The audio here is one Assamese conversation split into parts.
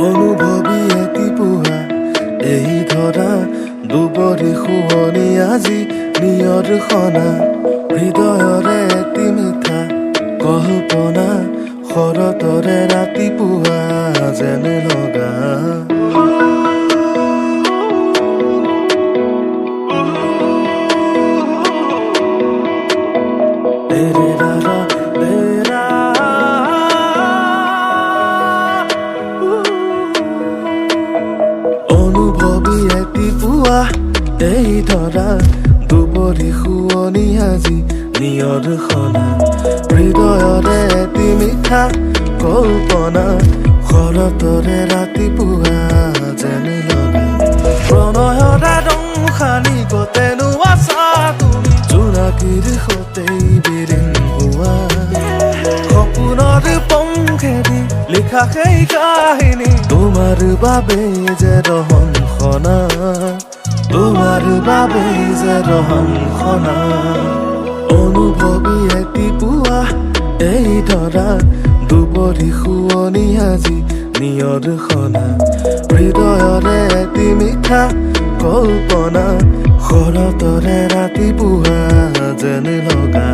অনুভৱী এটি পুৱা এই ধৰা দুবৰি শুৱনি আজি নিয়ৰখনা হৃদয়ৰে এটি মিঠা কল্পনা শৰতৰে ৰাতিপুৱা যেন লগা অনুভৱী এটি পুৱা এই ধৰা দুবৰি শুৱনি আজি নিয়ৰখনা হৃদয়ৰে এটি মিঠা কল্পনা শৰতৰে ৰাতিপুৱা যেন লগা প্ৰণয়ৰে ৰং সানি গতেনো আছা তুমি জোনাকীৰ সতেই বিৰিণ হোৱা সপোনৰ পংখেদি লিখা সেই কাহিনী তোমাৰ বাবে যে ৰহনখনা তোমাৰ বাবে যে ৰহনখনা অনুভৱী এটি পুৱা এই ধৰা দুবৰি শুৱনি আজি নিয়ৰখনা হৃদয়ৰে এটি মিঠা কল্পনা শৰতৰে ৰাতিপুৱা যেন লগা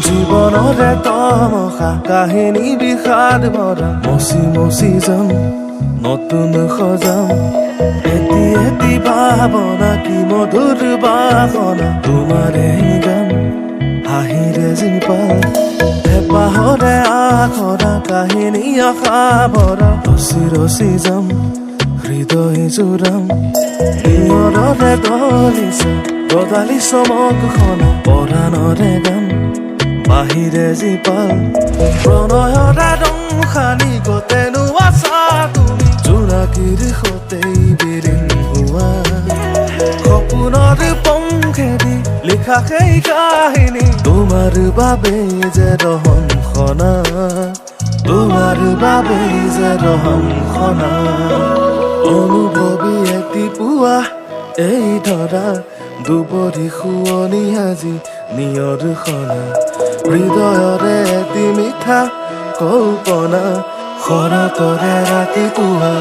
জীৱনৰে তমসা কাহিনী বিষাদ ভৰা মচি মচি যাম নতুন সজাম এটি এটি ভাৱনা কি মধুৰ বাসনা তোমাৰে গান হাঁহিৰে জীপাল হেঁপাহৰে আখৰা কাহিনী আশা ভৰা ৰচি ৰচি যাম হৃদয় জোৰাম নিয়ৰৰে দলিছা গদালি চমকখনা পৰাণৰে গান বাহিৰে জীপাল প্ৰণয়ৰে ৰং সানি গতেনো আছা তুমি জোনাকীৰ সতেই বিৰিণ হোৱা সপোনৰ পংখেদি লিখা সেই কাহিনী তোমাৰ বাবে যে ৰহনখনা তোমাৰ বাবে যে ৰহনখনা অনুভৱী এটি পুৱা এই ধৰা দুবৰি শুৱনি আজি নিয়ৰখনা হৃদয়ৰে এটি মিঠা কল্পনা শৰতৰে ৰাতিপুৱা